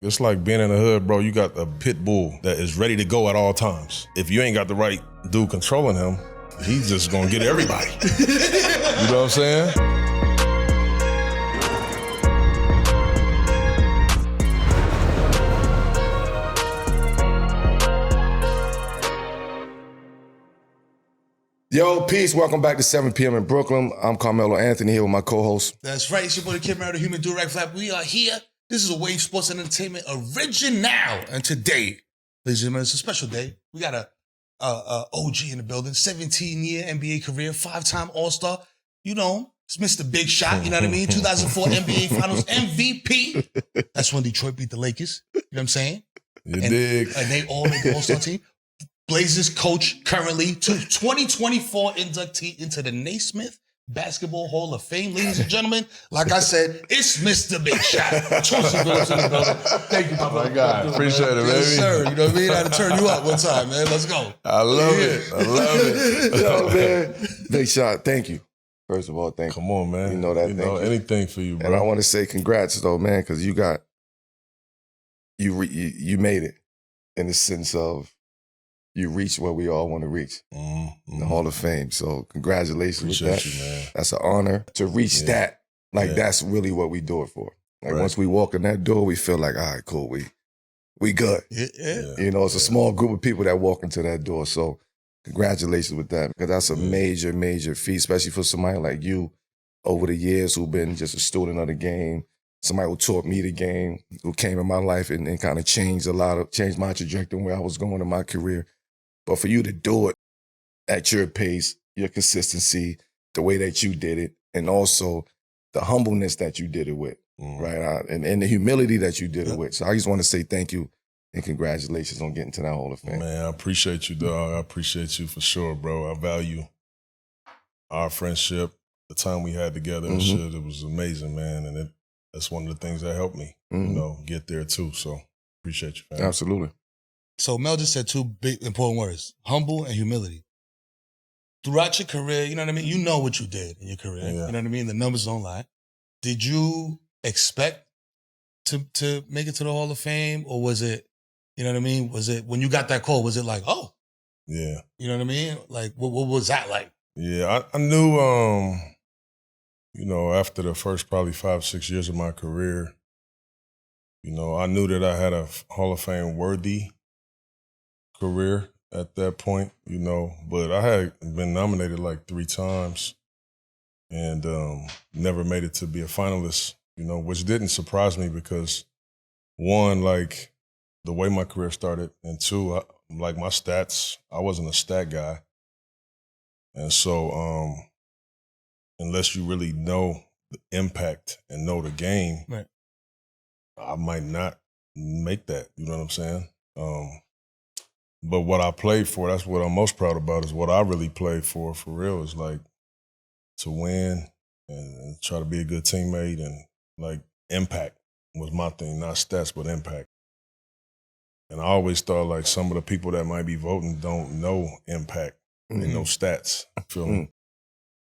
It's like being in the hood, bro. You got a pit bull that is ready to go at all times. If you ain't got the right dude controlling him, he's just gonna get everybody. You know what I'm saying? Yo, peace. Welcome back to 7 p.m. in Brooklyn. I'm Carmelo Anthony here with my co-host. That's right. It's your boy, the Kid Mero, the Human Durag Flap. We are here. This is a Wave Sports and Entertainment original. And today, ladies and gentlemen, it's a special day. We got a OG in the building, 17-year NBA career, 5-time All-Star. You know, it's Mr. Big Shot, you know what I mean? 2004 NBA Finals MVP. That's when Detroit beat the Lakers. You know what I'm saying? You dig. And they all made the All-Star team. Blazers coach currently, 2024 inductee into the Naismith Basketball Hall of Fame. Ladies and gentlemen, like I said, it's Mr. Big Shot. Chauncey Billups in the building. Thank you, my brother. My God, appreciate it, baby. Yes, sir. You know what I mean? I had to turn you up one time, man. Let's go. I love it. I love it. Yo, man. Big Shot, thank you. First of all, thank you. Come on, man. You know that. You know, anything for you, bro. And I want to say congrats, though, man, because you made it in the sense of you reached where we all want to reach, the Hall of Fame. So congratulations with that. You, man. That's an honor to reach that. Like, that's really what we do it for. Like, once we walk in that door, we feel like, all right, cool, we good. Yeah. You know, it's a small group of people that walk into that door. So congratulations with that, because that's a major, major feat, especially for somebody like you over the years who've been just a student of the game, somebody who taught me the game, who came in my life and kind of changed my trajectory where I was going in my career. But for you to do it at your pace, your consistency, the way that you did it, and also the humbleness that you did it with, right? And the humility that you did it with. So I just want to say thank you and congratulations on getting to that Hall of Fame. Man, I appreciate you, dog. I appreciate you for sure, bro. I value our friendship, the time we had together and shit. It was amazing, man. And that's one of the things that helped me, you know, get there too. So appreciate you, man. Absolutely. So Mel just said two big important words, humble and humility. Throughout your career, you know what I mean? You know what you did in your career. You know what I mean? The numbers don't lie. Did you expect to make it to the Hall of Fame? Or was it, you know what I mean? Was it, when you got that call, was it like, oh. Yeah. You know what I mean? Like, what was that like? Yeah, I knew, you know, after the first probably 5-6 years of my career, you know, I knew that I had a Hall of Fame worthy career at that point, you know, but I had been nominated like 3 times and never made it to be a finalist, you know, which didn't surprise me because, one, like the way my career started, and two, like my stats, I wasn't a stat guy. And so unless you really know the impact and know the game, right, I might not make that, you know what I'm saying? But what I played for, that's what I'm most proud about, is what I really played for real, is like to win and try to be a good teammate, and like impact was my thing, not stats, but impact. And I always thought like some of the people that might be voting don't know impact, they know stats, you feel me?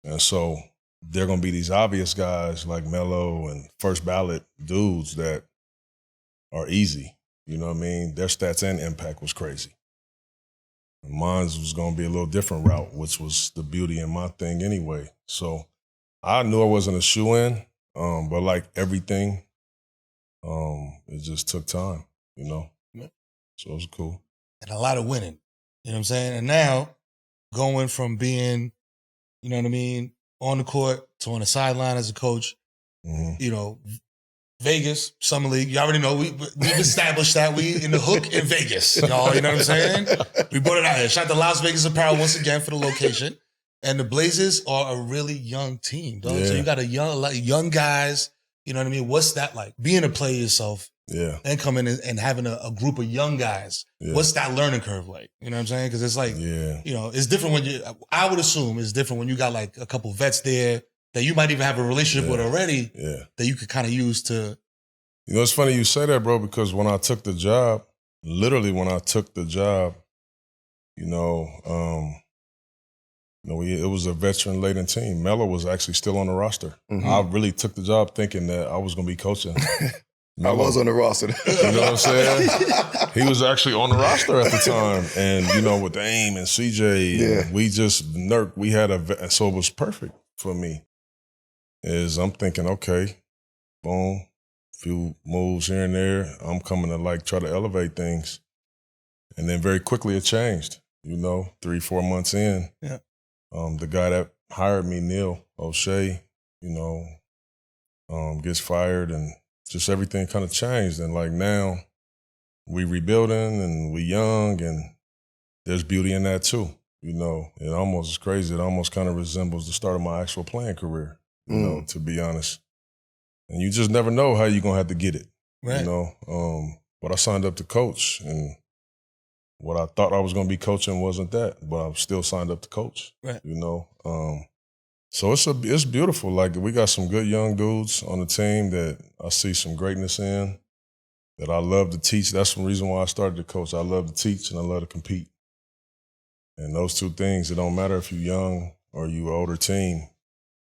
And so they're gonna be these obvious guys like Melo and first ballot dudes that are easy, you know what I mean? Their stats and impact was crazy. Mine was going to be a little different route, which was the beauty in my thing anyway. So I knew I wasn't a shoo-in, but like everything, it just took time, you know? So it was cool. And a lot of winning, you know what I'm saying? And now, going from being, you know what I mean, on the court to on the sideline as a coach, you know, Vegas, Summer League, you already know, we've established that we in the hook in Vegas, y'all, you know what I'm saying? We brought it out here. Shout out to Las Vegas Apparel once again for the location. And the Blazers are a really young team, dog. Yeah. So you got a young guys, you know what I mean? What's that like? Being a player yourself and coming in and having a group of young guys, what's that learning curve like? You know what I'm saying? Because it's like, you know, it's different when I would assume it's different when you got like a couple vets there that you might even have a relationship with already that you could kind of use to. You know, it's funny you say that, bro, because when I took the job, literally when I took the job, you know, it was a veteran-laden team. Melo was actually still on the roster. I really took the job thinking that I was going to be coaching I was on the roster. You know what I'm saying? He was actually on the roster at the time. And, you know, with AIM and CJ, and we just nurked. We had so it was perfect for me. Is I'm thinking, okay, boom, few moves here and there. I'm coming to like try to elevate things. And then very quickly it changed, you know, 3-4 months in. Yeah. The guy that hired me, Neil O'Shea, you know, gets fired and just everything kind of changed. And like now we rebuilding and we young and there's beauty in that too. You know, it almost is crazy. It almost kind of resembles the start of my actual playing career, you know, to be honest. And you just never know how you're going to have to get it, you know. But I signed up to coach and what I thought I was going to be coaching wasn't that, but I still signed up to coach, you know. So it's beautiful. Like we got some good young dudes on the team that I see some greatness in, that I love to teach. That's the reason why I started to coach. I love to teach and I love to compete. And those two things, it don't matter if you're young or you an older team,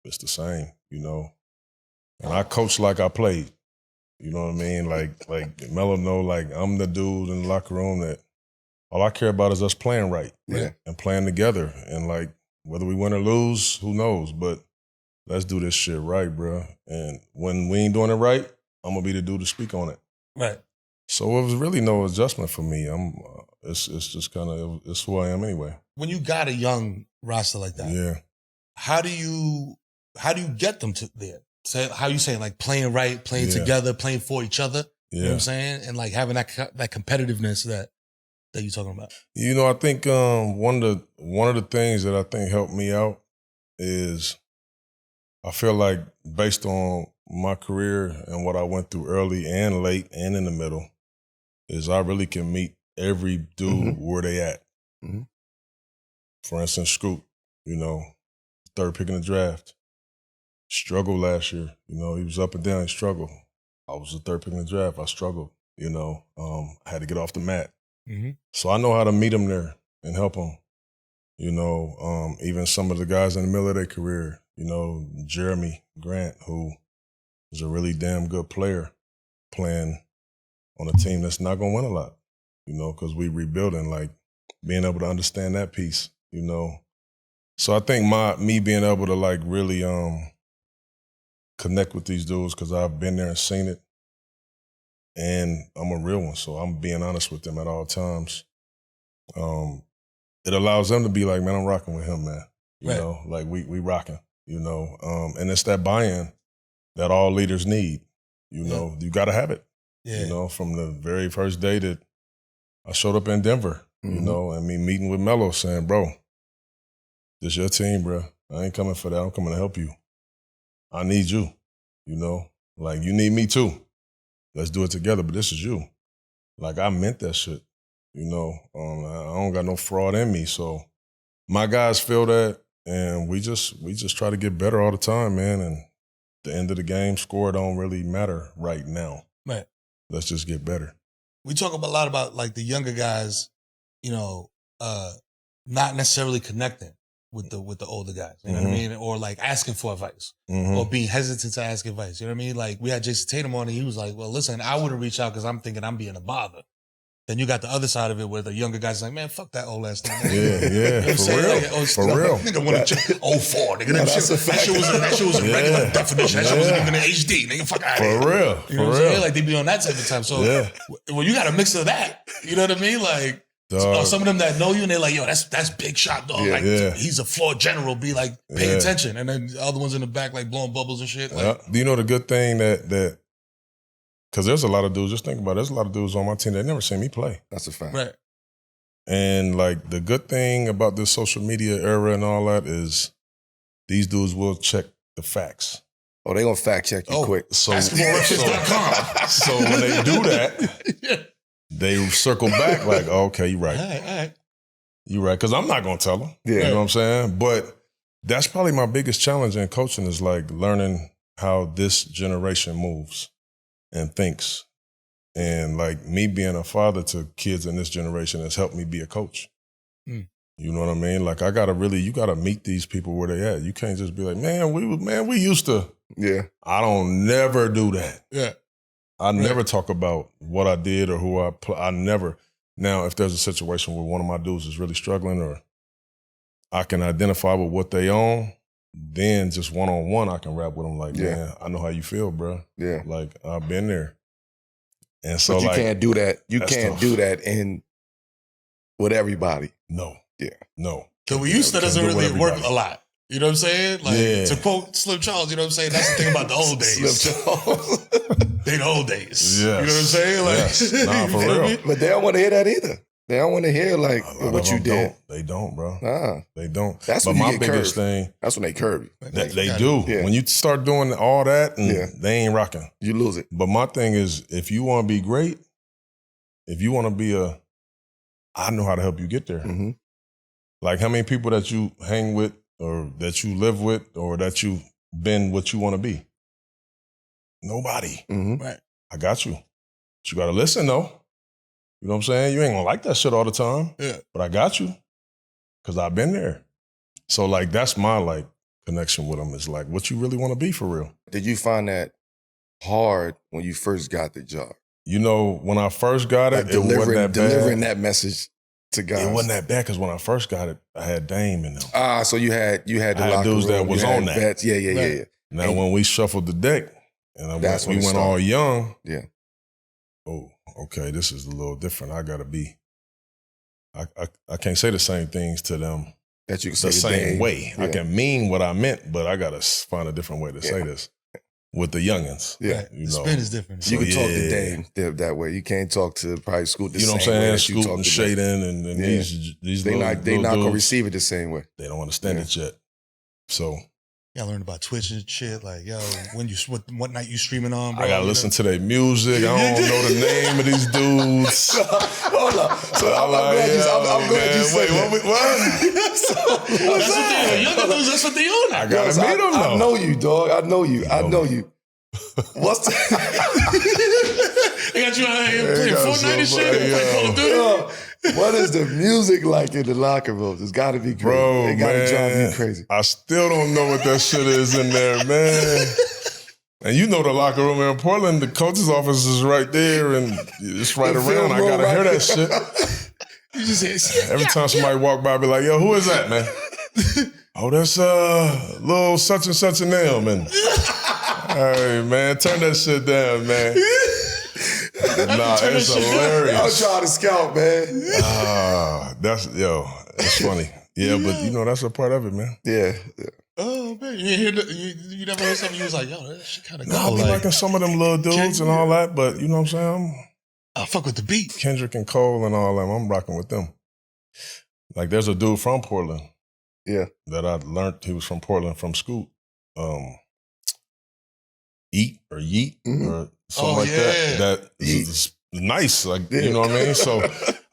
it's the same, you know. And I coach like I played. You know what I mean? Like Melo know, like I'm the dude in the locker room that all I care about is us playing right and playing together. And like, whether we win or lose, who knows? But let's do this shit right, bro. And when we ain't doing it right, I'm gonna be the dude to speak on it. Right. So it was really no adjustment for me. It's just kind of it's who I am anyway. When you got a young roster like that, how do you get them to there? So how you saying, like playing right, playing together, playing for each other? You know what I'm saying? And like having that competitiveness that you're talking about. You know, I think one of the things that I think helped me out is I feel like based on my career and what I went through early and late and in the middle, is I really can meet every dude where they at. For instance, Scoop, you know, third pick in the draft. Struggled last year. You know, he was up and down, he struggled. I was the third pick in the draft. I struggled, you know. I had to get off the mat. So I know how to meet them there and help them. You know, even some of the guys in the middle of their career, you know, Jeremy Grant, who is a really damn good player playing on a team that's not going to win a lot, you know, because we rebuilding, like being able to understand that piece, you know. So I think me being able to like really connect with these dudes because I've been there and seen it. And I'm a real one, so I'm being honest with them at all times. It allows them to be like, man, I'm rocking with him, man. You know, like we rocking, you know. And it's that buy-in that all leaders need. You know, you got to have it. You know, from the very first day that I showed up in Denver, you know, and me meeting with Melo saying, bro, this your team, bro. I ain't coming for that. I'm coming to help you. I need you, you know. Like, you need me too. Let's do it together, but this is you. Like, I meant that shit, you know. I don't got no fraud in me, so my guys feel that, and we just try to get better all the time, man, and the end of the game, score don't really matter right now. Right. Let's just get better. We talk a lot about, like, the younger guys, you know, not necessarily connecting with the older guys, you know what I mean? Or like asking for advice or being hesitant to ask advice. You know what I mean? Like we had Jason Tatum on and he was like, well, listen, I wouldn't reach out because I'm thinking I'm being a bother. Then you got the other side of it where the younger guys like, man, fuck that old ass thing. For real. Nigga want to check 04, nigga. That shit was a regular definition. That shit wasn't even in HD. Nigga, fuck out of here. For real. You know what I'm saying? Like they be on that type of time. So well, you got a mix of that. You know what I mean? Like, some of them that know you and they're like, yo, that's big shot, dog. He's a floor general. Be like, pay attention. And then the other ones in the back like blowing bubbles and shit. Like, do you know the good thing that because there's a lot of dudes, just think about it, there's a lot of dudes on my team that never seen me play. That's a fact. Right. And like the good thing about this social media era and all that is these dudes will check the facts. Oh, they gonna fact check you quick. So BasketballReference.com. So when they do that, they circle back like, oh, okay, you're right. All right. You're right, because I'm not going to tell them. You know what I'm saying? But that's probably my biggest challenge in coaching is like learning how this generation moves and thinks. And like me being a father to kids in this generation has helped me be a coach. You know what I mean? Like you got to meet these people where they at. You can't just be like, we used to. Yeah. I don't never do that. Yeah. I never talk about what I did or who I play. I never. Now, if there's a situation where one of my dudes is really struggling or I can identify with what they own, then just one-on-one I can rap with them like, man, I know how you feel, bro. Yeah. Like, I've been there. And so, but you like, can't do that. You that's can't tough. do that with everybody. No. Yeah. No. So we used to doesn't really work a lot. You know what I'm saying? Like, to quote Slim Charles, you know what I'm saying? That's the thing about the old days. Slim Charles. They the old days. Yes. You know what I'm saying? Like, yes. Nah, for real. But they don't want to hear that either. They don't want to hear like what you did. They don't, bro. Nah. They don't. That's but when my you get biggest curved. thing. That's when they curve you. They do. Yeah. When you start doing all that, and they ain't rocking. You lose it. But my thing is, if you want to be great, if you want to be I know how to help you get there. Mm-hmm. Like how many people that you hang with or that you live with or that you've been what you want to be? Nobody. Mm-hmm. Right. I got you. But you got to listen though. You know what I'm saying? You ain't going to like that shit all the time. Yeah. But I got you because I've been there. So like that's my like connection with them is like what you really want to be for real. Did you find that hard when you first got the job? You know, when I first got it, Like it wasn't that bad. delivering that message to guys. It wasn't that bad because when I first got it, I had Dame in them. So you had the I had locker dudes room, that was you had on that. vets. Yeah. Now And when we shuffled the deck and That's we when it went started. all young, Yeah. oh, okay, this is a little different. I gotta be. I can't say the same things to them That you can the say same Dame. way. I Yeah. can mean what I meant, but I gotta find a different way to say this with the youngins. Yeah. Right. You The know. spin is different. You can talk to yeah. Dame that way. You can't talk to probably Scoot the You know same what I'm way saying? that you Scoot talk and to Dame. Shaden and Yeah. these They little, not little gonna dudes, receive it the same way. they don't understand it yet. So I learned about Twitch and shit. Like, yo, when you what night you streaming on, bro? I gotta listen to their music. I don't know the name of these dudes. Hold on. So I'm glad you said that. That's what they own. I gotta meet them though. I know you, dog. I know you. What's the... They got you out here playing Fortnite and shit. Playing Call of Duty. What is the music like in the locker room? It's got to be crazy. Bro, it got to drive man, me crazy. I still don't know what that shit is in there, man. And you know the locker room in Portland, the coach's office is right there and it's right The around. film I room gotta right hear there. that shit. You just hear Every time somebody walk by, I be like, yo, who is that, man? Oh, that's little such and such and them. And hey, man, turn that shit down, man. Nah, it's hilarious. I'm trying to scout, man. It's funny. Yeah, but you know, that's a part of it, man. Yeah. Oh man, you never heard something. You was like, yo, that shit kind of No, I cool. be Like, liking some of them little dudes and all that, but you know what I'm saying? I fuck with the beat. Kendrick and Cole and all them, I'm rocking with them. Like there's a dude from Portland. Yeah. That I learned he was from Portland from Scoot. Eat or Yeet or something like that. That is nice. Like, you know what I mean? So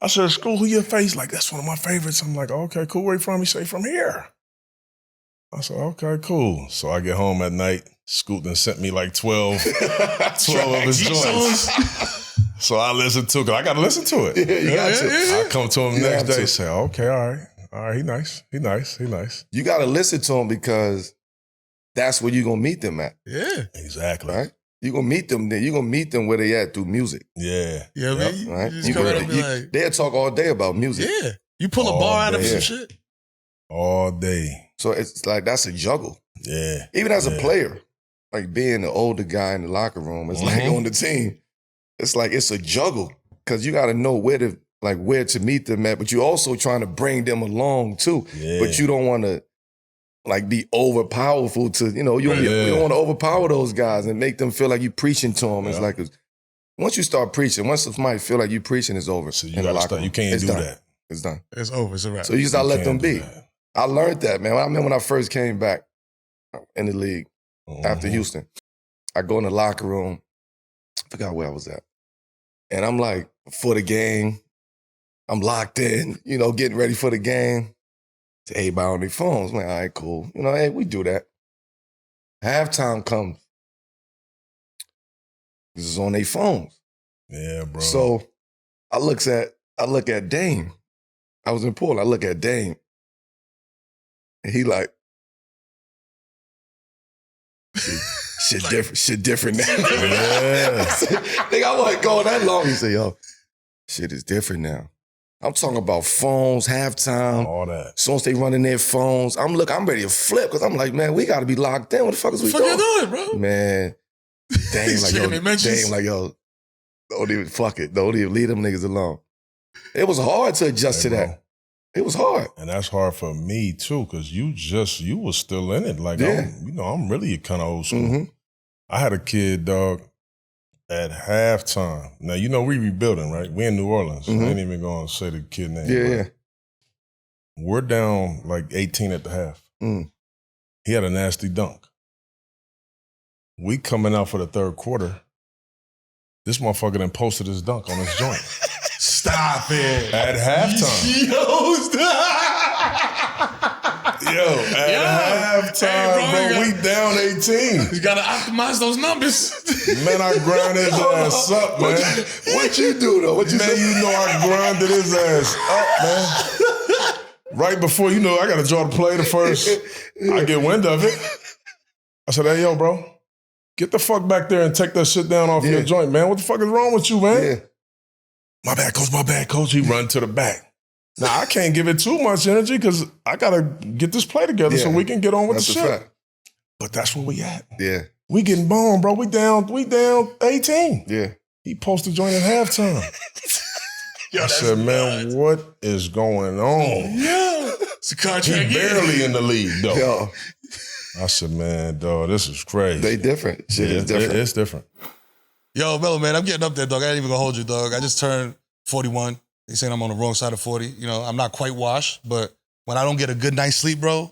I said, Scoot, who your face? Like, that's one of my favorites. I'm like, okay, cool. Where you from? He say, from here. I said, okay, cool. So I get home at night. Scoot done sent me like 12 of his joints. So I listened to it. I got to listen to it. Yeah, you got to. I come to him next day, say, okay, all right. All right, he nice. You got to listen to him because that's where you're going to meet them at. Yeah. Exactly. Right? You're going to meet them there. You're going to meet them where they at through music. Yeah. You know what I mean? Right? You just come out and be like, they'll talk all day about music. yeah. You pull a bar out of some shit. All day. So it's like that's a juggle. Yeah. Even as a player, like being the older guy in the locker room, it's like on the team. It's like it's a juggle because you got to know where to meet them at, but you also trying to bring them along too. Yeah. But you don't want to like be over powerful to you don't want to overpower those guys and make them feel like you preaching to them. It's like once you start preaching, once somebody feel like you preaching, it's over. So you got to start. You can't do that. It's done. It's over. It's a wrap. So you just gotta let them be. That. I learned that, man. I remember when I first came back in the league after Houston. I go in the locker room. I forgot where I was at. And I'm like, for the game, I'm locked in, getting ready for the game. Everybody on their phones. I'm like, all right, cool. Hey, we do that. Halftime comes. This is on their phones. Yeah, bro. So I look at Dame. I was in Portland. I look at Dame. And he like, Shit different now. Yeah. Nigga, I wasn't going that long. He said, yo, shit is different now. I'm talking about phones, halftime. All that. As soon as they running their phones, I'm ready to flip because I'm like, man, we got to be locked in. What the fuck is we doing? What the fuck you doing, bro? Man, Dame like, yo, don't even fuck it. Don't even leave them niggas alone. It was hard to adjust to that. It was hard. And that's hard for me too, because you was still in it. Like, Yeah. I'm really kind of old school. Mm-hmm. I had a kid, dog, at halftime. Now, we rebuilding, right? We in New Orleans. Mhm. I ain't even going to say the kid name. Yeah, but we're down like 18 at the half. Mm. He had a nasty dunk. We coming out for the third quarter. This motherfucker done posted his dunk on his joint. Stop it. At halftime. Yo, stop. Halftime, bro, we down 18. You gotta optimize those numbers. Man, I grind his ass up, man. What you do, though? What you Man, say? I grinded his ass up, man. Right before, I got to draw the play the first. I get wind of it. I said, hey, yo, bro, get the fuck back there and take that shit down off your joint, man. What the fuck is wrong with you, man? Yeah. My bad, coach. He run to the back. Now, I can't give it too much energy because I got to get this play together so we can get on with That's the a shit. fact. But that's where we at. Yeah. We getting bombed, bro. We down 18. Yeah. He posted joint at halftime. I said, man, what is going on? Yeah. It's a contract. He barely in the league, though. Yo, I said, man, dog, this is crazy. they different. Shit is different. It's different. Yo, Melo, man, I'm getting up there, dog. I ain't even gonna hold you, dog. I just turned 41. They saying I'm on the wrong side of 40. I'm not quite washed, but when I don't get a good night's sleep, bro,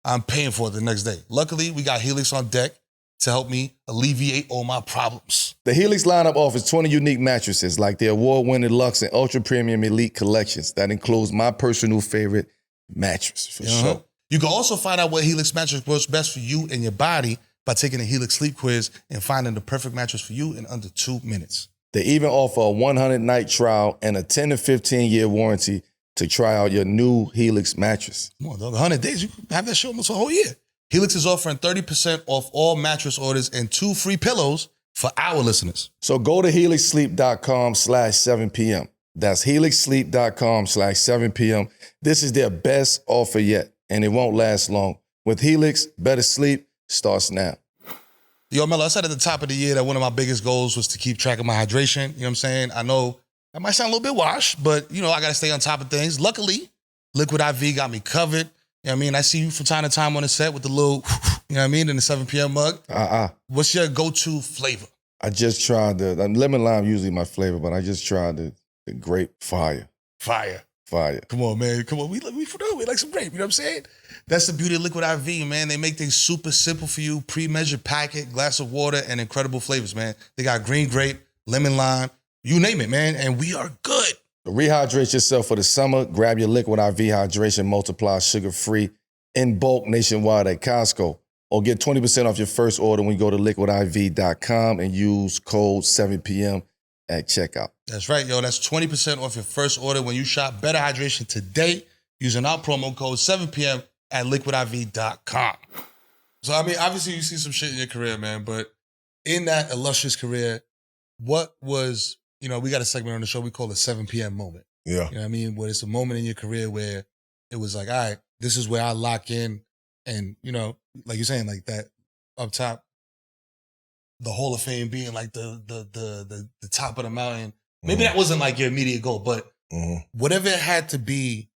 I'm paying for it the next day. Luckily, we got Helix on deck to help me alleviate all my problems. The Helix lineup offers 20 unique mattresses like the award-winning Luxe and Ultra Premium Elite collections. That includes my personal favorite mattress, for sure. You can also find out what Helix mattress works best for you and your body by taking a Helix sleep quiz and finding the perfect mattress for you in under 2 minutes. They even offer a 100-night trial and a 10 to 15-year warranty to try out your new Helix mattress. Come on, dog. 100 days, you can have that shit almost a whole year. Helix is offering 30% off all mattress orders and 2 free pillows for our listeners. So go to helixsleep.com/7pm. That's helixsleep.com/7pm. This is their best offer yet, and it won't last long. With Helix, better sleep starts now. Yo, Melo, I said at the top of the year that one of my biggest goals was to keep track of my hydration. You know what I'm saying? I know that might sound a little bit washed, but, I got to stay on top of things. Luckily, Liquid IV got me covered. You know what I mean? I see you from time to time on the set with the little, you know what I mean, in the 7 p.m. mug. What's your go-to flavor? I just tried the lemon lime, usually my flavor, but I just tried the grape fire. Fire. Fire. Come on, man. Come on. We like some grape. You know what I'm saying? That's the beauty of Liquid IV, man. They make things super simple for you. Pre-measured packet, glass of water, and incredible flavors, man. They got green grape, lemon lime, you name it, man. And we are good. Rehydrate yourself for the summer. Grab your Liquid IV Hydration Multiply sugar-free in bulk nationwide at Costco. Or get 20% off your first order when you go to liquidiv.com and use code 7PM at checkout. That's right, yo. That's 20% off your first order when you shop Better Hydration today using our promo code 7PM at liquidiv.com. So, I mean, obviously you see some shit in your career, man, but in that illustrious career, what was, we got a segment on the show we call the 7 p.m. moment. Yeah. You know what I mean? Where it's a moment in your career where it was like, all right, this is where I lock in and, like you're saying, like that up top, the Hall of Fame being like the top of the mountain. Maybe that wasn't like your immediate goal, but whatever it had to be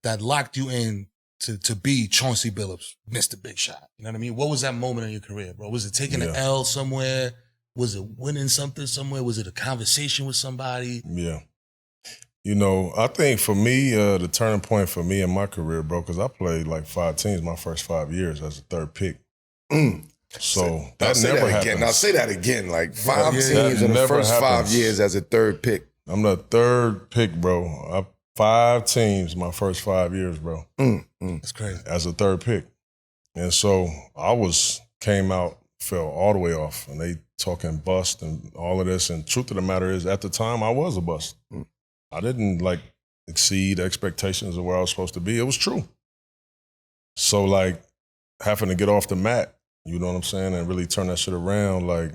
that locked you in to be Chauncey Billups, Mr. Big Shot. You know what I mean? What was that moment in your career, bro? Was it taking an L somewhere? Was it winning something somewhere? Was it a conversation with somebody? Yeah. I think for me, the turning point for me in my career, bro, because I played like 5 teams my first 5 years as a third pick. So that never happened. Now say that again, like 5 teams that in the first happens. 5 years as a third pick. I'm the third pick, bro. 5 teams my first 5 years, bro. That's crazy. As a third pick. And so I came out, fell all the way off, and they talking bust and all of this. And truth of the matter is, at the time, I was a bust. I didn't exceed expectations of where I was supposed to be. It was true. So having to get off the mat You know what I'm saying? And really turn that shit around. Like,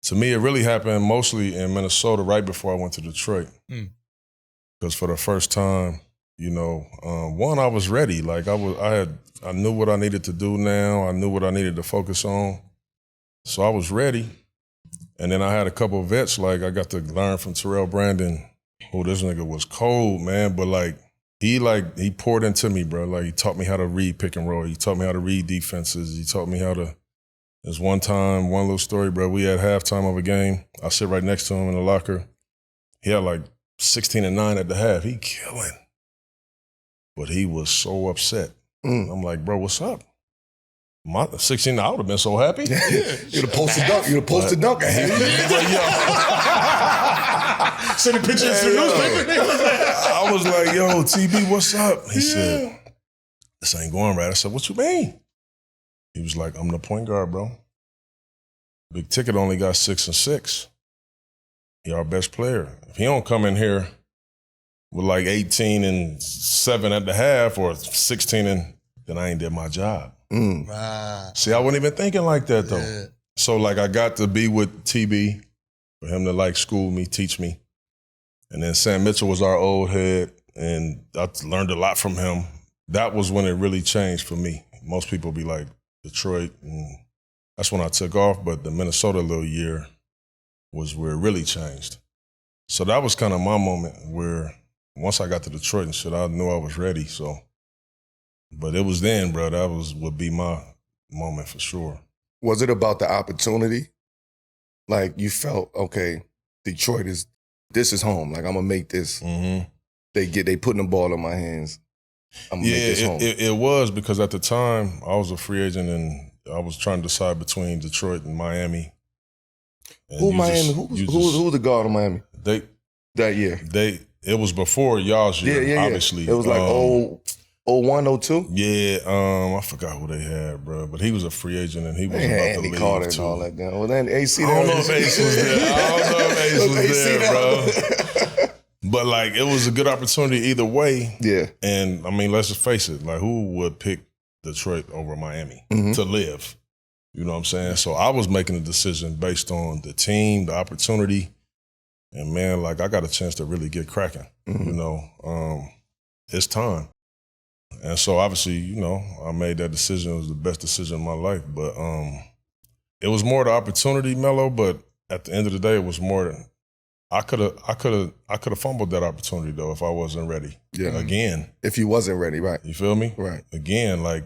to me, it really happened mostly in Minnesota right before I went to Detroit. Because for the first time, you know, one, I was ready. Like, I knew what I needed to do now. I knew what I needed to focus on. So I was ready. And then I had a couple of vets, like, I got to learn from Terrell Brandon, who this nigga was cold, man. But, like, he poured into me, bro. Like, he taught me how to read pick and roll. He taught me how to read defenses. He taught me how to. There's one time, one little story, bro. We had halftime of a game. I sit right next to him in the locker. He had like 16-9 at the half. He killing. But he was so upset. I'm like, bro, what's up? My 16, I would have been so happy. You'd have posted dunk. You'd have posted dunk. Sending pictures to the newspaper. I was like, yo, TB, what's up? He said, this ain't going right. I said, what you mean? He was like, I'm the point guard, bro. Big Ticket only got 6 and 6. He our best player. If he don't come in here with like 18 and 7 at the half or 16 and, then I ain't did my job. See, I wasn't even thinking like that though. Yeah. So like I got to be with TB for him to like school me, teach me. And then Sam Mitchell was our old head and I learned a lot from him. That was when it really changed for me. Most people be like, Detroit, and that's when I took off, but the Minnesota little year was where it really changed. So that was kind of my moment where once I got to Detroit and shit, I knew I was ready, so. But it was then, bro, that would be my moment for sure. Was it about the opportunity? Like you felt, okay, Detroit this is home. Like I'm gonna make this. Mm-hmm. They putting the ball in my hands. I'm gonna make this home. It was because at the time I was a free agent and I was trying to decide between Detroit and Miami. And who was the guard in Miami? That year. It was before y'all's year, obviously. It was like 01, 02? Yeah, I forgot who they had, bro. But he was a free agent and he was about to leave Carter too. And all that down. Well, then AC. I don't know if Ace was there. Bro. But like, it was a good opportunity either way. Yeah. And I mean, let's just face it. Like, who would pick Detroit over Miami to live? You know what I'm saying? So I was making a decision based on the team, the opportunity, and man, like I got a chance to really get cracking. You know, it's time. And so obviously, you know, I made that decision. It was the best decision of my life. But it was more the opportunity, Melo. But at the end of the day, it was more than. I could have fumbled that opportunity though if I wasn't ready. Yeah. Again. If you wasn't ready, right. You feel me? Right. Again, like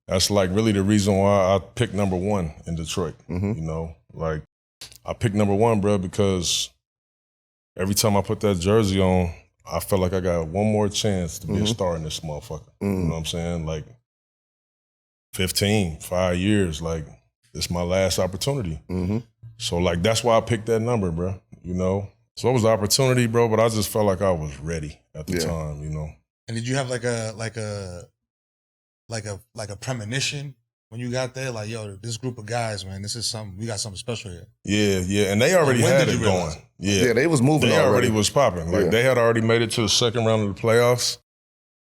that's like really the reason why I picked number 1 in Detroit. You know, like I picked number 1, bro, because every time I put that jersey on, I felt like I got one more chance to be a star in this motherfucker. You know what I'm saying? Like 5 years, like it's my last opportunity. So like that's why I picked that number, bro. You know? So it was the opportunity, bro, but I just felt like I was ready at the time, you know. And did you have like a premonition when you got there? Like, yo, this group of guys, man, we got something special here. Yeah. And they already had it going. Yeah, they was moving They already. was popping. Like they had already made it to the second round of the playoffs.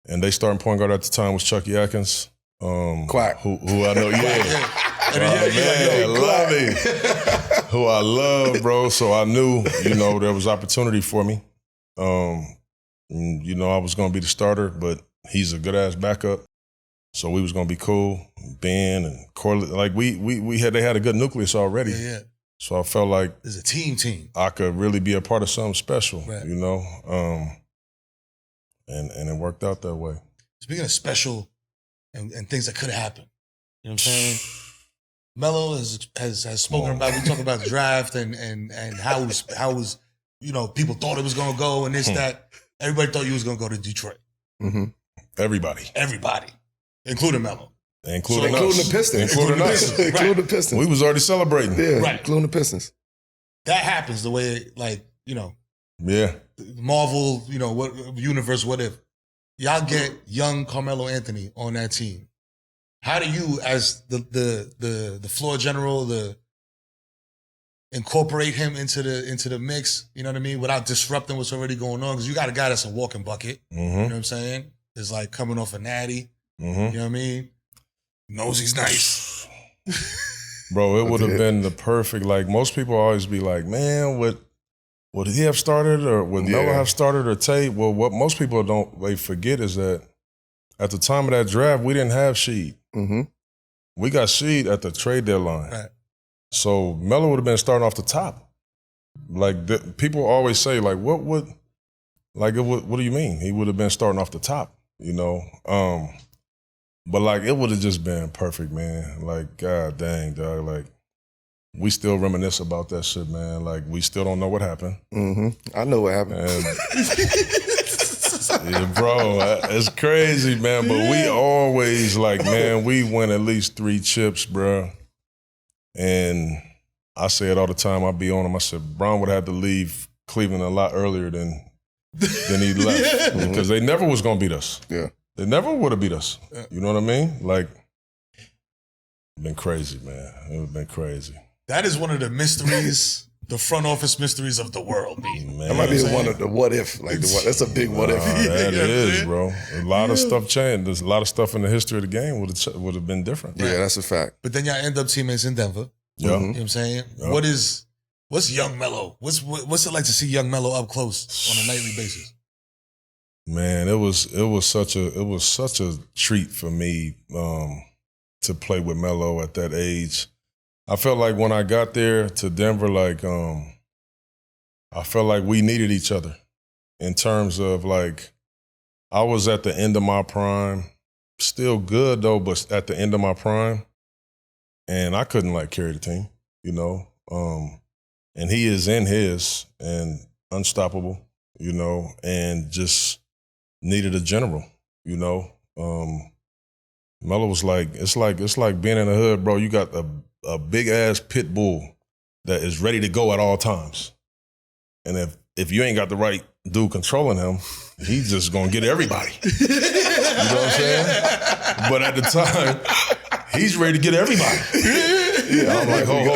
And they starting point guard at the time was Chucky Atkins. Quack. Who I know, love him. Who I love, bro. So I knew, you know, there was opportunity for me. You know, I was gonna be the starter, but he's a good ass backup. So we was gonna be cool. Ben and Corley, like they had a good nucleus already. Yeah. So I felt like it's a team. I could really be a part of something special, right. You know. And it worked out that way. Speaking of special and things that could happen, you know what I'm saying? Melo has spoken about. We talk about the draft and how it was, you know, people thought it was gonna go and this that. Everybody thought you was gonna go to Detroit. Everybody, including Melo, including the Pistons, including the Pistons. We was already celebrating, right? Including the Pistons. That happens the way, like, you know, Marvel, you know, what universe, whatever. Y'all get young Carmelo Anthony on that team. How do you, as the floor general, incorporate him into the mix? You know what I mean, without disrupting what's already going on? Because you got a guy that's a walking bucket. You know what I'm saying? It's like coming off a natty. You know what I mean? Knows he's nice. Bro, it would have been the perfect, like, most people always be like, man, would he have started or would Melo have started or Tate? Well, what most people they forget is that at the time of that draft, we didn't have Sheed. Mm-hmm. We got Sheed at the trade deadline. Right. So Melo would have been starting off the top. Like, people always say, like, what do you mean? He would have been starting off the top, you know? But, like, it would have just been perfect, man. Like, God dang, dog. Like, we still reminisce about that shit, man. Like, we still don't know what happened. Mm-hmm. I know what happened. Yeah, bro, it's crazy, man. But we always, like, man, we win at least 3 chips, bro. And I say it all the time. I be on him. I said, Brown would have to leave Cleveland a lot earlier than he left. Because they never was going to beat us. Yeah. They never would have beat us. You know what I mean? Like, been crazy, man. It would have been crazy. That is one of the mysteries, the front office mysteries of the world, man. That might be one of the what if. Like, that's a big what if. That is, bro. A lot of stuff changed. There's a lot of stuff in the history of the game would have been different. Yeah, that's a fact. But then y'all end up teammates in Denver. Yeah. You know what I'm saying? Yeah. What's young Melo? What's it like to see young Melo up close on a nightly basis? Man, it was such a treat for me to play with Melo at that age. I felt like when I got there to Denver, like I felt like we needed each other in terms of, like, I was at the end of my prime, still good though, but at the end of my prime, and I couldn't, like, carry the team, you know. And he is in his and unstoppable, you know, and just needed a general, you know. Melo was like, it's like being in the hood, bro. You got a big ass pit bull that is ready to go at all times. And if you ain't got the right dude controlling him, he's just gonna get everybody. You know what I'm saying? But at the time, he's ready to get everybody. Yeah, I'm like, hold on,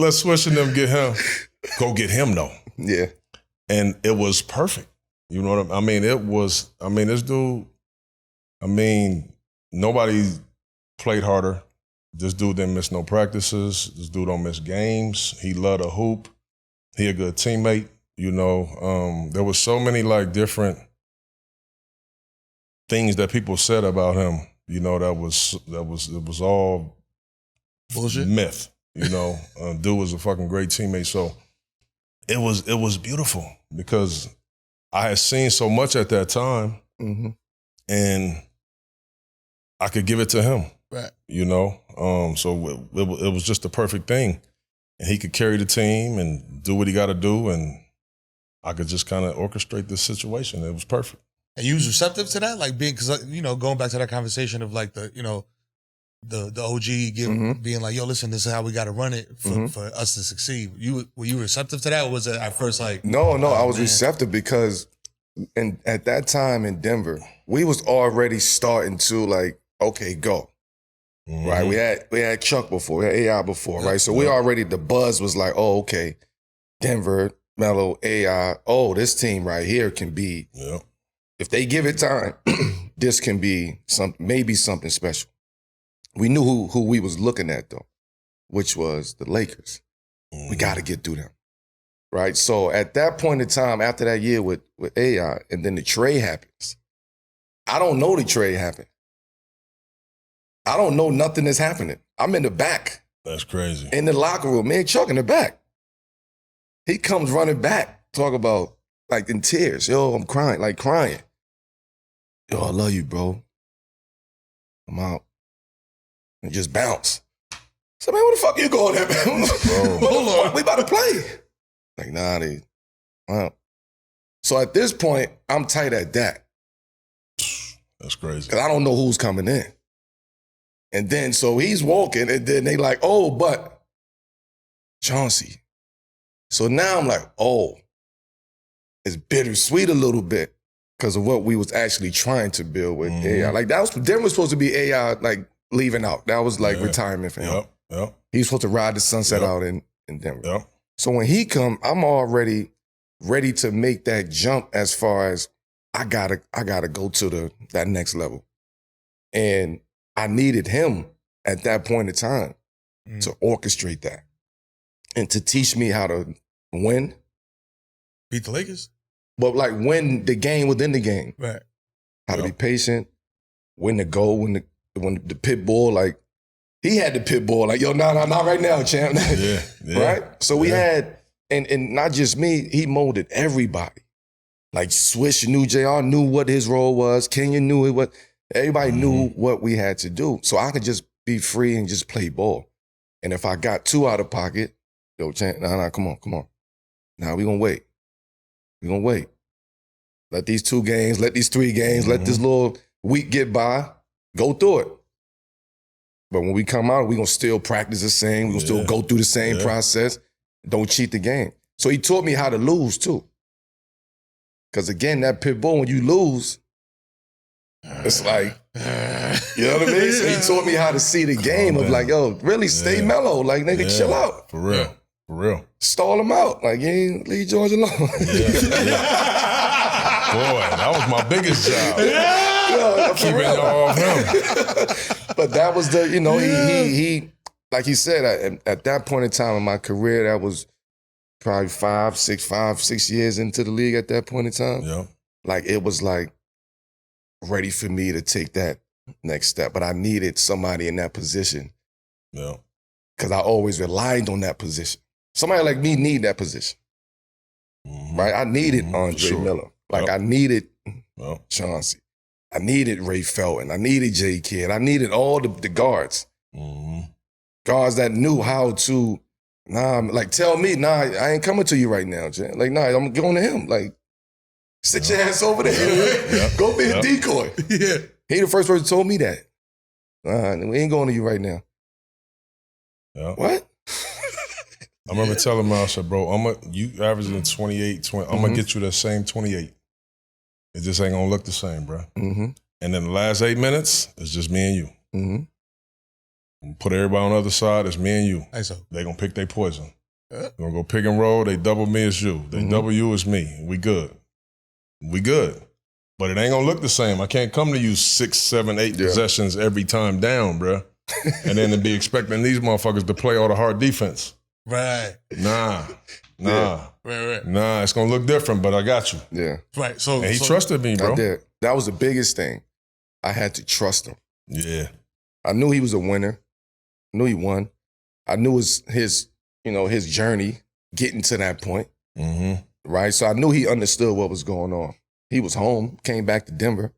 let's switch and them get him. Go get him though. Yeah. And it was perfect. You know what I mean? This dude, nobody played harder. This dude didn't miss no practices. This dude don't miss games. He loved a hoop. He a good teammate, you know. There was so many, like, different things that people said about him, you know, it was all bullshit, myth, you know. Dude was a fucking great teammate. So it was beautiful because I had seen so much at that time, and I could give it to him, right? You know, so it was just the perfect thing, and he could carry the team and do what he got to do, and I could just kind of orchestrate this situation. It was perfect. And you was receptive to that, like because you know, going back to that conversation of like the OG being like, yo, listen, this is how we got to run it for us to succeed. Were you receptive to that, or was it at first like? No, I was receptive because at that time in Denver, we was already starting to, like, okay, go. Right? We had Chuck before, we had AI before, right? So we already, the buzz was like, oh, okay, Denver, Melo, AI, this team right here can be, if they give it time, this can be maybe something special. We knew who we was looking at though, which was the Lakers. We got to get through them, right? So at that point in time, after that year with AI, and then the trade happens, I don't know the trade happened. I don't know nothing that's happening. I'm in the back. That's crazy. In the locker room, man, Chuck in the back. He comes running back, talk about, like, in tears. Yo, I'm crying. Yo, I love you, bro. I'm out. And just bounce. So, man, where the fuck you going there, man? Hold on. We about to play. Like, nah, wow. So at this point, I'm tight at that. That's crazy. Because I don't know who's coming in. And then, so he's walking, and then they like, oh, but Chauncey. So now I'm like, oh, it's bittersweet a little bit because of what we was actually trying to build with AI. Like, Denver was supposed to be AI, like, leaving out. That was like retirement for him. He was supposed to ride the sunset out in Denver. So when he come, I'm already ready to make that jump as far as I gotta go to that next level. And I needed him at that point in time to orchestrate that and to teach me how to win. Beat the Lakers? But like win the game within the game. Right. How to be patient, when to go, when the pit bull, like, he had the pit bull, like, yo, not right now, champ. Yeah. Right? So we had, and not just me, he molded everybody. Like Swish knew, JR knew what his role was, Kenya knew what, everybody knew what we had to do. So I could just be free and just play ball. And if I got too out of pocket, yo, champ, nah, come on. Now we gonna wait. Let these 2 games, let these 3 games, let this little week get by, go through it. But when we come out, we gonna still practice the same, we gonna still go through the same process. Don't cheat the game. So he taught me how to lose too. Because again, that pit bull, when you lose, it's like, you know what I mean? So he taught me how to see the game of like, yo, really stay mellow. Like, nigga, chill out. For real. Stall him out. Like, you ain't leave George alone. Boy, that was my biggest job. Keeping y'all off him. But that was the, he like he said, at that point in time in my career, that was probably 6 years into the league at that point in time. Yeah. Like, it was like ready for me to take that next step. But I needed somebody in that position. Yeah. Because I always relied on that position. Somebody like me need that position. Right? I needed Andre Miller. Like, I needed Chauncey. I needed Ray Felton. I needed J. Kidd. I needed all the guards. Guards that knew how to, tell me, I ain't coming to you right now, Jay. Like, I'm going to him. Like, sit your ass over there. Go be a decoy. He the first person told me that. We ain't going to you right now. What? I remember telling him, I said, bro, you averaging 28, 20, I'm going to get you that same 28. It just ain't going to look the same, bro. And then the last 8 minutes, it's just me and you. Put everybody on the other side, it's me and you. They going to pick their poison. We're going to go pick and roll. They double me, it's you. They double you, it's me. We good. But it ain't going to look the same. I can't come to you 6, 7, 8 possessions every time down, bro. And then to be expecting these motherfuckers to play all the hard defense. Right. Nah. Right. Nah, it's gonna look different, but I got you. Yeah. Right. So and he trusted me, bro. I did. That was the biggest thing. I had to trust him. Yeah. I knew he was a winner. I knew he won. I knew his journey getting to that point. Right. So I knew he understood what was going on. He was home, came back to Denver.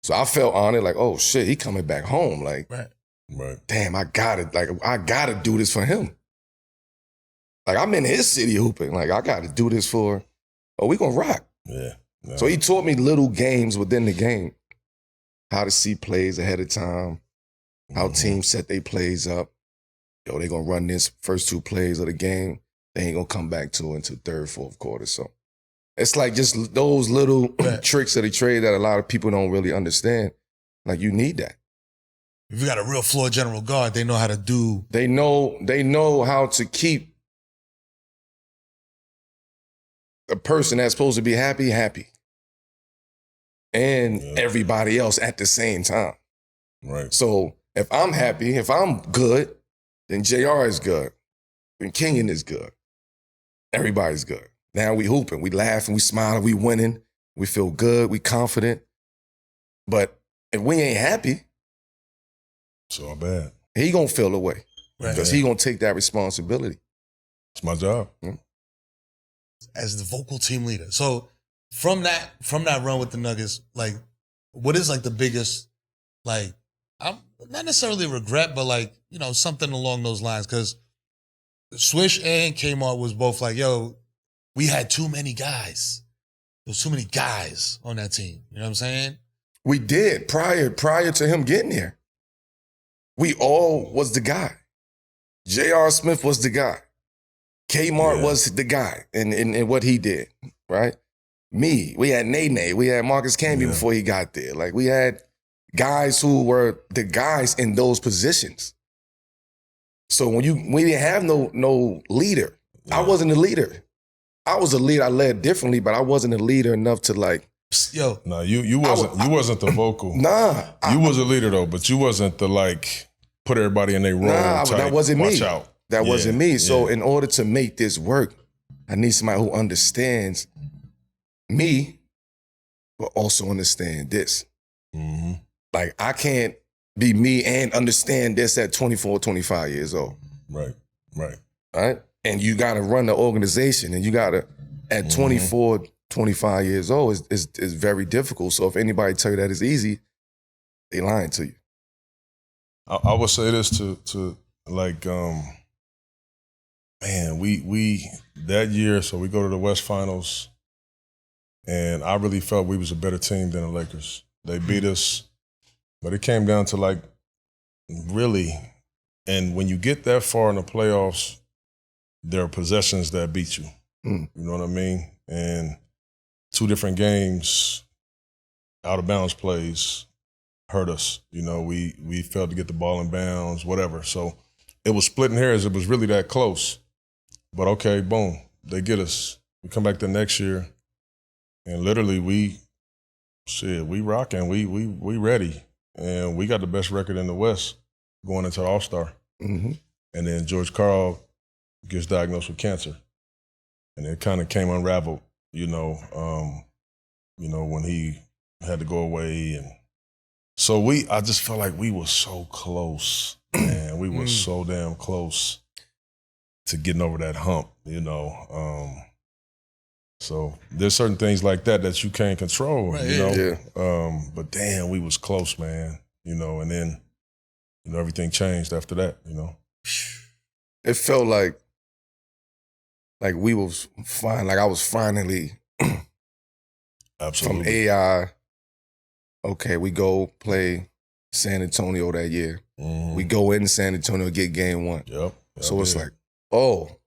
So I felt honored, like, oh shit, he coming back home. Like, damn, I gotta do this for him. Like, I'm in his city hooping. Like, I got to do this we gonna rock. Yeah. So he taught me little games within the game. How to see plays ahead of time. How teams set their plays up. Yo, they gonna run this first 2 plays of the game. They ain't gonna come back to it until 3rd, 4th quarter. So it's like just those little tricks of the trade that a lot of people don't really understand. Like, you need that. If you got a real floor general guard, they know how to do. They know how to keep a person that's supposed to be happy, and everybody else at the same time. Right. So if I'm happy, if I'm good, then JR is good. Then Kenyon is good. Everybody's good. Now we hooping, we laughing, we smiling, we winning, we feel good, we confident. But if we ain't happy, it's all bad. He gonna feel away. Because he gonna take that responsibility. It's my job. As the vocal team leader. So from that run with the Nuggets, like, what is like the biggest, like, I'm not necessarily regret, but like, something along those lines? Because Swish and Kmart was both like, yo, we had too many guys. There was too many guys on that team. You know what I'm saying? We did prior to him getting here. We all was the guy. J.R. Smith was the guy. Kmart was the guy in what he did, right? We had Nene, we had Marcus Camby before he got there. Like, we had guys who were the guys in those positions. So we didn't have no leader. I wasn't a leader. I was a leader. I led differently, but I wasn't a leader enough to, like, Yo. No, you wasn't the vocal. Nah. You was a leader though, but you wasn't the like put everybody in their role. Nah, type, that wasn't watch me. out. That wasn't me. So yeah. in order to make this work, I need somebody who understands me, but also understand this. Mm-hmm. Like I can't be me and understand this at 24, 25 years old. Right. Right? And you got to run the organization, and you got to, at 24, 25 years old, is very difficult. So if anybody tell you that it's easy, they lying to you. I would say this to like, man, we that year, so we go to the West Finals, and I really felt we was a better team than the Lakers. They beat us, but it came down to like, really, and when you get that far in the playoffs, there are possessions that beat you. You know what I mean? And 2 different games, out of bounds plays hurt us. You know, we failed to get the ball in bounds, whatever. So it was splitting hairs. It was really that close. But okay, boom, they get us. We come back the next year, and literally we rocking. We ready, and we got the best record in the West going into the All-Star. Mm-hmm. And then George Karl gets diagnosed with cancer, and it kind of came unraveled. You know, when he had to go away, and so I just felt like we were so close, man. We were so damn close to getting over that hump, you know. So there's certain things like that you can't control, right, you know. Yeah. But damn, we was close, man. You know, and then, you know, everything changed after that, you know. It felt like we was fine. Like I was finally Absolutely. from AI. Okay, we go play San Antonio that year. Mm-hmm. We go in San Antonio, get game 1. Yep. So it's like, oh,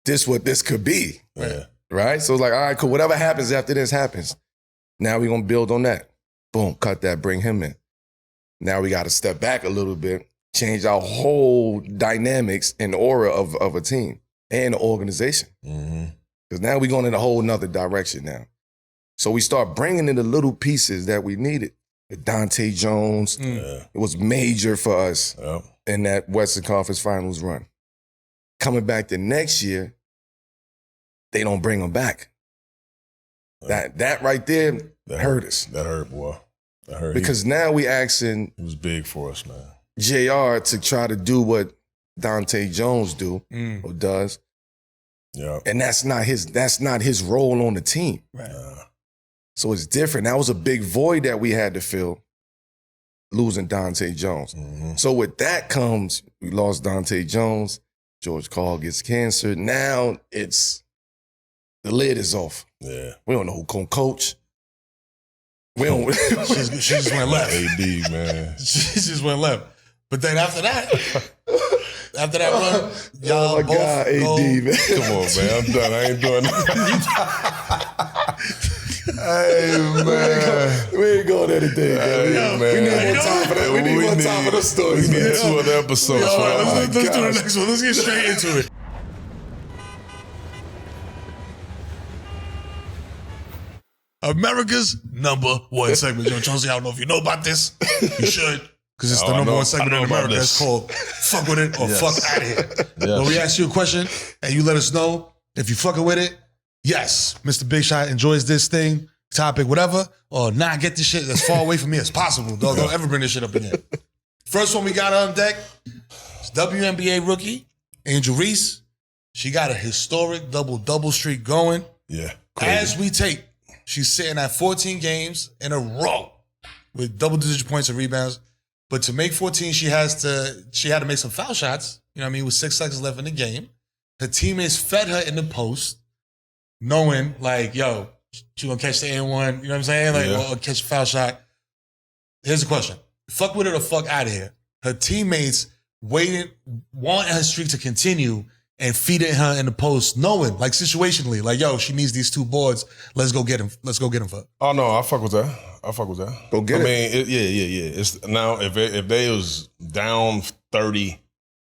this what this could be. Yeah. Right? So it's like, all right, cool. Whatever happens after this happens. Now we're going to build on that. Boom, cut that, bring him in. Now we got to step back a little bit, change our whole dynamics and aura of a team and the organization. Because now we're going in a whole nother direction now. So we start bringing in the little pieces that we needed. Dante Jones, it was major for us in that Western Conference Finals run. Coming back the next year, they don't bring him back. That right there hurt us. That hurt, boy. That hurt. Because now we asking it was big for us, man. JR to try to do what Dante Jones or does. Yeah. And that's not his role on the team. Right. So it's different. That was a big void that we had to fill, losing Dante Jones. So with that comes, we lost Dante Jones. George Karl gets cancer. Now the lid is off. Yeah. We don't know who gonna coach. We don't. She just went left. AD, man. She just went left. But then after that run, y'all Oh my both God, go. AD, man. Come on, man. I'm done. I ain't doing that. Hey, man. We ain't going there today, man. We need more time for that. We need more time for those stories, We need man. 2 other episodes. All right, man. let's do the next one. Let's get straight into it. America's #1 segment. Yo, Chauncey, I don't know if you know about this. You should, because it's the number 1 segment in America. It's called Fuck With It or Fuck Out of Here. But we ask you a question, and you let us know if you fucking with it. Yes, Mr. Big Shot enjoys this thing, topic, whatever, or nah, get this shit as far away from me as possible. Don't ever bring this shit up again. First one we got on deck is WNBA rookie, Angel Reese. She got a historic double streak going. Yeah. Crazy. As we tape, she's sitting at 14 games in a row with double-digit points and rebounds. But to make 14, she had to make some foul shots. You know what I mean? With 6 seconds left in the game. Her teammates fed her in the post, knowing like, yo, she gonna catch the N1. You know what I'm saying? Like, or catch a foul shot. Here's the question: fuck with it or fuck out of here? Her teammates want her streak to continue and feeding her in the post, knowing, like situationally, like, yo, she needs these 2 boards. Let's go get him. Let's go get him for her. Oh, no, I fuck with that. Go get it. I mean, yeah. It's now if they was down 30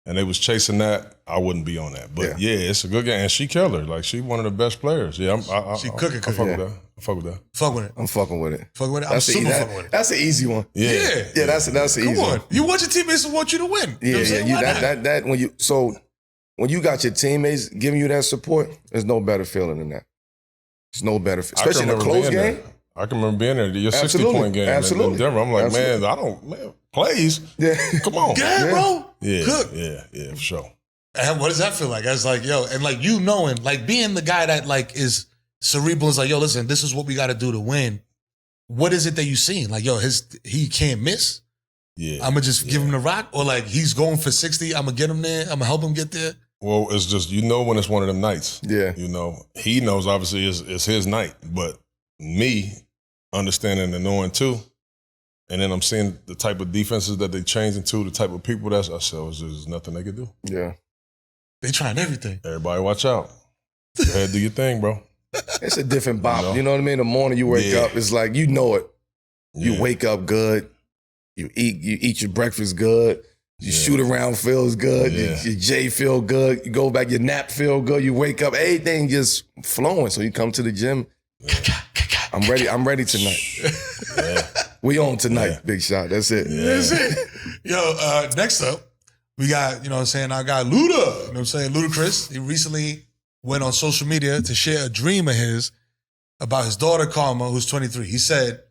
and they was chasing that, I wouldn't be on that. But yeah, it's a good game. And she killed her. Like, she one of the best players. Yeah, she cooking. I fuck with that. I fuck with that. Fuck with it. I'm fucking with it. Fuck with it. I'm super fucking with it. That's an easy one. Yeah. Yeah, that's an easy one. Come on. You want your teammates to want you to win. Yeah, when you got your teammates giving you that support, there's no better feeling than that. There's no better, especially in a close game. I can remember being there. Your 60-point game in Denver. I'm like, man, plays. Yeah. Come on. Yeah, bro. Yeah, Cook. yeah, for sure. And what does that feel like? I was like, yo, and like you knowing, like being the guy that like is cerebral, is like, yo, listen, this is what we got to do to win. What is it that you seen? Like, yo, he can't miss. Yeah. I'm going to just give him the rock, or like he's going for 60. I'm going to get him there. I'm going to help him get there. Well, it's just, when it's one of them nights. Yeah. He knows obviously it's his night, but me understanding and knowing too, and then I'm seeing the type of defenses that they change into, the type of people I said, there's nothing they can do. Yeah. They trying everything. Everybody watch out. Go ahead, do your thing, bro. It's a different bop. You know what I mean? The morning you wake up, it's like, you know it. You wake up good. You eat your breakfast good. You shoot around feels good. Your J feel good. You go back, your nap feel good. You wake up, everything just flowing. So you come to the gym. I'm ready tonight. We on tonight, Big Shot. That's it. That's it. Yo, next up, we got, I got Luda. Ludacris. He recently went on social media to share a dream of his about his daughter, Karma, who's 23. He said,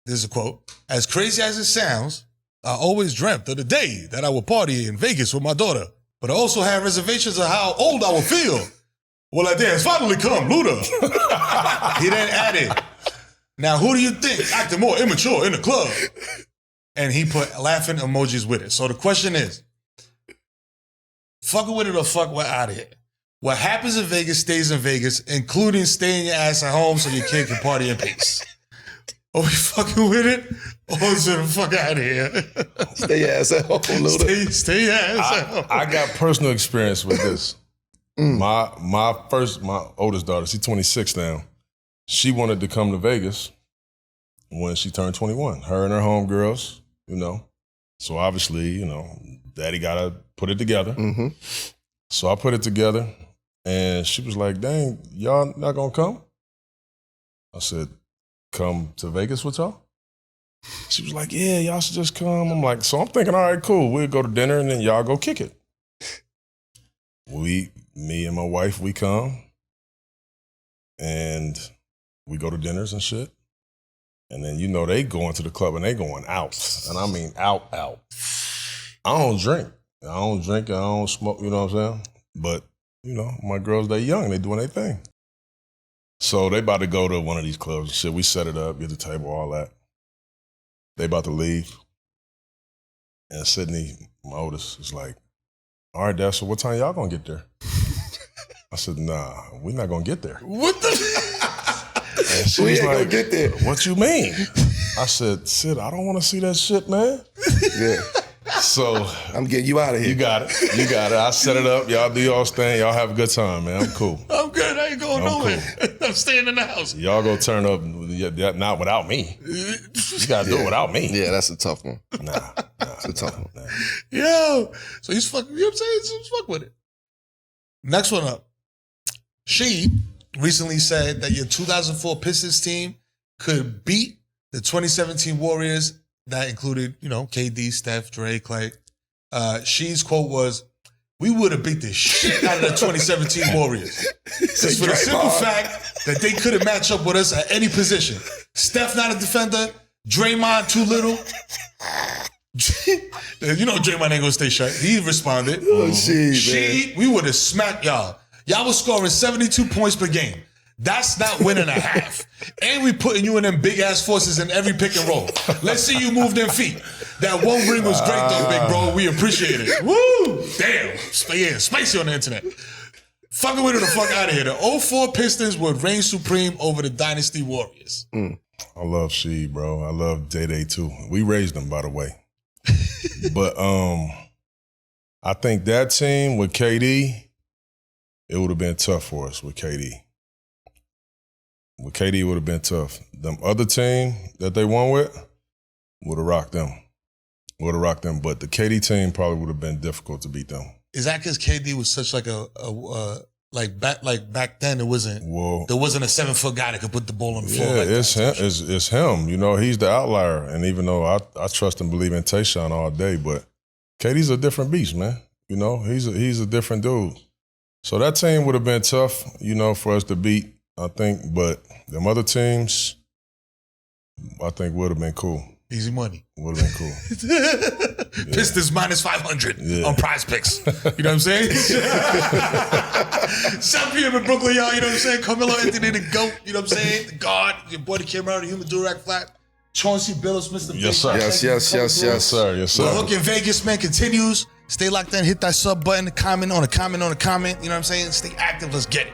this is a quote, "As crazy as it sounds, I always dreamt of the day that I would party in Vegas with my daughter, but I also had reservations of how old I would feel. Well, that day has finally come, Luda." He then added, "Now, who do you think acted more immature in the club?" And he put laughing emojis with it. So the question is, fucking with it or fuck with out of here? What happens in Vegas stays in Vegas, including staying your ass at home so your kid can party in peace. Are we fucking with it? Or is it the fuck out of here? Stay your ass at home, Luda. Stay your ass at home. I got personal experience with this. My oldest daughter, she's 26 now. She wanted to come to Vegas when she turned 21. Her and her homegirls, So obviously, daddy got to put it together. Mm-hmm. So I put it together, and she was like, "Dang, y'all not going to come?" I said, "Come to Vegas with y'all?" She was like, "Yeah, y'all should just come." I'm like, so I'm thinking, all right, cool. We'll go to dinner, and then y'all go kick it. Me and my wife, we come, and we go to dinners and shit. And then, they go into the club, and they going out. And I mean out. I don't drink. I don't smoke, you know what I'm saying? But, my girls, they young, they doing their thing. So they about to go to one of these clubs and shit. We set it up, get the table, all that. They about to leave. And Sydney, my oldest, is like, "All right, Dad, so what time y'all gonna get there?" I said, "Nah, we're not gonna get there." What the? And she we was ain't like, gonna get there. "What you mean?" I said, "Sid, I don't want to see that shit, man." Yeah. So I'm getting you out of here. You got it. I set it up. Y'all do y'all's thing. Y'all have a good time, man. I'm cool. I'm good. I ain't going nowhere. Cool. I'm staying in the house. Y'all go turn up, not without me. You gotta do it without me. Yeah, that's a tough one. Nah, it's a tough one. Nah. Yo, so he's fucking, you know what I'm saying? He's fuck with it. Next one up. She recently said that your 2004 Pistons team could beat the 2017 Warriors that included, KD, Steph, Dre, Clay. She's quote was, "We would have beat the shit out of the 2017 Warriors. It's for the simple fact that they couldn't match up with us at any position. Steph not a defender, Draymond too little." Draymond ain't gonna stay shut. He responded, "We would have smacked y'all. Y'all was scoring 72 points per game. That's not winning a half. And we putting you in them big ass forces in every pick and roll. Let's see you move them feet. That one ring was great though, big bro. We appreciate it." Woo! Damn. Yeah, spicy on the internet. Fucking with it the fuck out of here. The 04 Pistons would reign supreme over the Dynasty Warriors. I love She, bro. I love Day too. We raised them, by the way. But I think that team with KD, it would have been tough for us with KD. With KD, it would have been tough. Them other team that they won with would have rocked them. Would have rocked them, but the KD team probably would have been difficult to beat them. Is that because KD was such like back then there wasn't a 7 foot guy that could put the ball on the floor? Yeah, it's him. You know, he's the outlier. And even though I trust and believe in Tayshaun all day, but KD's a different beast, man. You know, he's a different dude. So that team would have been tough, you know, for us to beat, I think. But them other teams, I think would have been cool. Easy money. Would have been cool. Pistons minus 500 on Prize Picks. You know what I'm saying? 7 p.m. in Brooklyn, y'all. You know what I'm saying? Carmelo, Anthony, the GOAT. You know what I'm saying? The God. Your boy, the Carmelo, the human Durack Flat. Chauncey, Billups, Mr. Yes, sir. Yes, sir. The Hook in Vegas, man, continues. Stay locked in. Hit that sub button. Comment on a comment. You know what I'm saying? Stay active. Let's get it.